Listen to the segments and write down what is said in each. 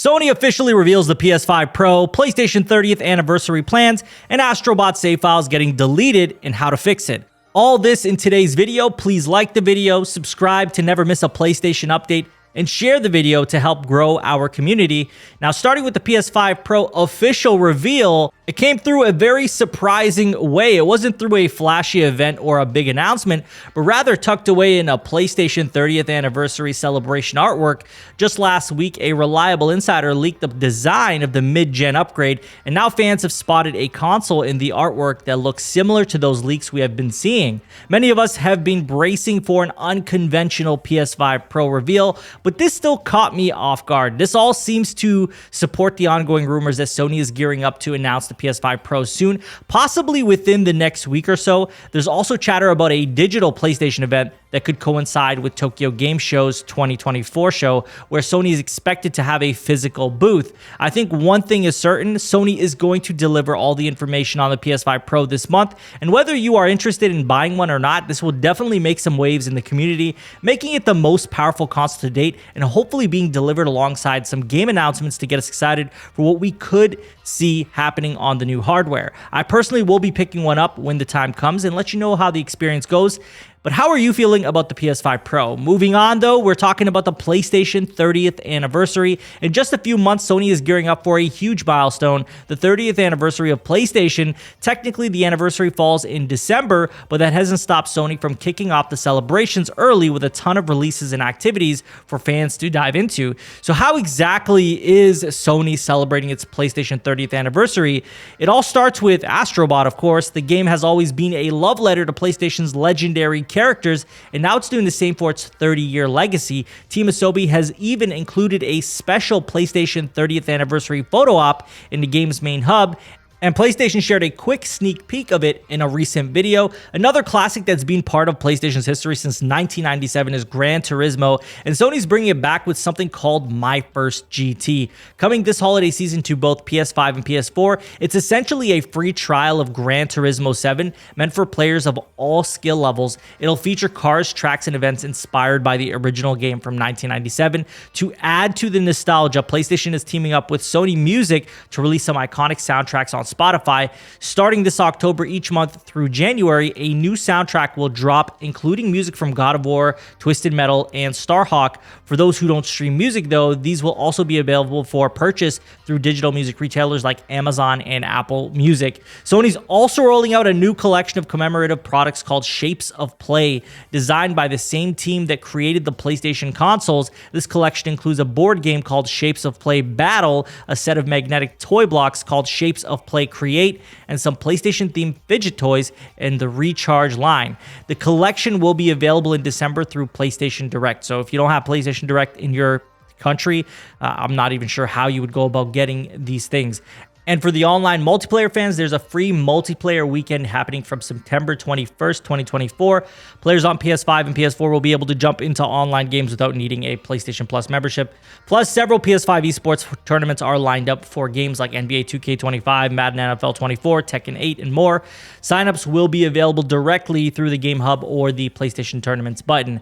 Sony officially reveals the PS5 Pro, PlayStation 30th anniversary plans, and Astrobot save files getting deleted and how to fix it. All this in today's video. Please like the video, subscribe to never miss a PlayStation update, and share the video to help grow our community. Now, starting with the PS5 Pro official reveal, it came through a very surprising way. It wasn't through a flashy event or a big announcement, but rather tucked away in a PlayStation 30th anniversary celebration artwork. Just last week, a reliable insider leaked the design of the mid-gen upgrade, and now fans have spotted a console in the artwork that looks similar to those leaks we have been seeing. Many of us have been bracing for an unconventional PS5 Pro reveal, but this still caught me off guard. This all seems to support the ongoing rumors that Sony is gearing up to announce the PS5 Pro soon, possibly within the next week or so. There's also chatter about a digital PlayStation event that could coincide with Tokyo Game Show's 2024 show, where Sony is expected to have a physical booth. I think one thing is certain: Sony is going to deliver all the information on the PS5 Pro this month, and whether you are interested in buying one or not, this will definitely make some waves in the community, making it the most powerful console to date, and hopefully being delivered alongside some game announcements to get us excited for what we could see happening on the new hardware. I personally will be picking one up when the time comes and let you know how the experience goes. But how are you feeling about the PS5 Pro? Moving on, though, we're talking about the PlayStation 30th anniversary. In just a few months, Sony is gearing up for a huge milestone, the 30th anniversary of PlayStation. Technically, the anniversary falls in December, but that hasn't stopped Sony from kicking off the celebrations early with a ton of releases and activities for fans to dive into. So how exactly is Sony celebrating its PlayStation 30th anniversary? It all starts with Astrobot, of course. The game has always been a love letter to PlayStation's legendary characters, and now it's doing the same for its 30-year legacy. Team Asobi has even included a special PlayStation 30th anniversary photo op in the game's main hub, and PlayStation shared a quick sneak peek of it in a recent video. Another classic that's been part of PlayStation's history since 1997 is Gran Turismo, and Sony's bringing it back with something called My First GT. Coming this holiday season to both PS5 and PS4, it's essentially a free trial of Gran Turismo 7, meant for players of all skill levels. It'll feature cars, tracks, and events inspired by the original game from 1997. To add to the nostalgia, PlayStation is teaming up with Sony Music to release some iconic soundtracks on Spotify. Starting this October, each month through January, a new soundtrack will drop, including music from God of War, Twisted Metal, and Starhawk. For those who don't stream music, though, these will also be available for purchase through digital music retailers like Amazon and Apple Music. Sony's also rolling out a new collection of commemorative products called Shapes of Play, designed by the same team that created the PlayStation consoles. This collection includes a board game called Shapes of Play Battle, a set of magnetic toy blocks called Shapes of Play Create, and some PlayStation-themed fidget toys in the Recharge line. The collection will be available in December through PlayStation Direct. So if you don't have PlayStation Direct in your country, I'm not even sure how you would go about getting these things. And for the online multiplayer fans, there's a free multiplayer weekend happening from September 21st, 2024. Players on PS5 and PS4 will be able to jump into online games without needing a PlayStation Plus membership. Plus, several PS5 esports tournaments are lined up for games like NBA 2K25, Madden NFL 24, Tekken 8, and more. Signups will be available directly through the Game Hub or the PlayStation Tournaments button.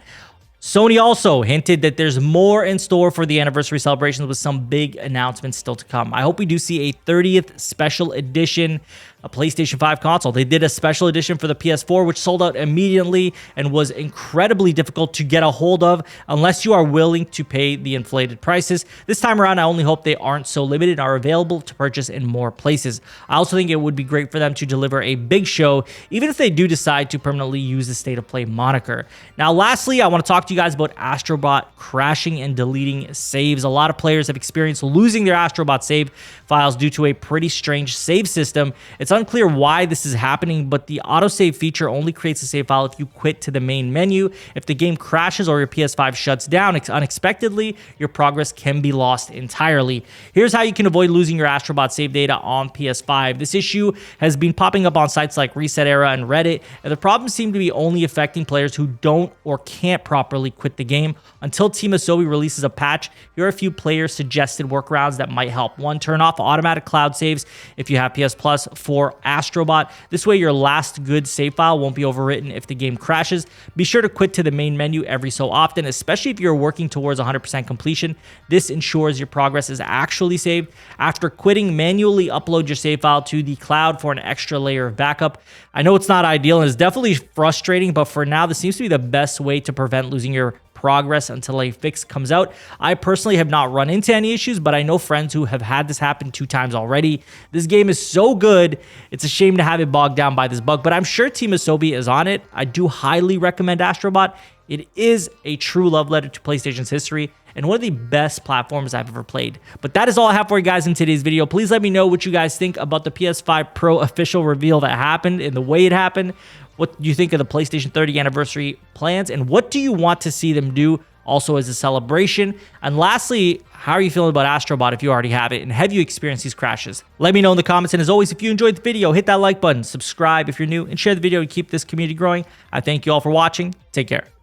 Sony also hinted that there's more in store for the anniversary celebrations, with some big announcements still to come. I hope we do see a 30th special edition, a PlayStation 5 console. They did a special edition for the PS4, which sold out immediately and was incredibly difficult to get a hold of unless you are willing to pay the inflated prices. This time around, I only hope they aren't so limited and are available to purchase in more places. I also think it would be great for them to deliver a big show, even if they do decide to permanently use the State of Play moniker. Now, lastly, I want to talk to you guys about Astrobot crashing and deleting saves. A lot of players have experienced losing their Astrobot save files due to a pretty strange save system. It's unclear why this is happening, but the autosave feature only creates a save file if you quit to the main menu. If the game crashes or your PS5 shuts down unexpectedly, your progress can be lost entirely. Here's how you can avoid losing your Astrobot save data on PS5. This issue has been popping up on sites like Reset Era and Reddit, and the problems seem to be only affecting players who don't or can't properly quit the game. Until Team Asobi releases a patch, here are a few player-suggested workarounds that might help. 1, turn off automatic cloud saves if you have PS Plus for or Astrobot. This way your last good save file won't be overwritten if the game crashes. Be sure to quit to the main menu every so often, especially if you're working towards 100% completion. This ensures your progress is actually saved. After quitting, manually upload your save file to the cloud for an extra layer of backup. I know it's not ideal and it's definitely frustrating, but for now, this seems to be the best way to prevent losing your progress until a fix comes out. I personally have not run into any issues, but I know friends who have had this happen 2 times already. This game is so good, it's a shame to have it bogged down by this bug, but I'm sure Team Asobi is on it. I do highly recommend Astrobot. It is a true love letter to PlayStation's history and one of the best platforms I've ever played. But that is all I have for you guys in today's video. Please let me know what you guys think about the PS5 Pro official reveal that happened and the way it happened. What do you think of the PlayStation 30 anniversary plans? And what do you want to see them do also as a celebration? And lastly, how are you feeling about Astrobot if you already have it? And have you experienced these crashes? Let me know in the comments. And as always, if you enjoyed the video, hit that like button, subscribe if you're new, and share the video to keep this community growing. I thank you all for watching. Take care.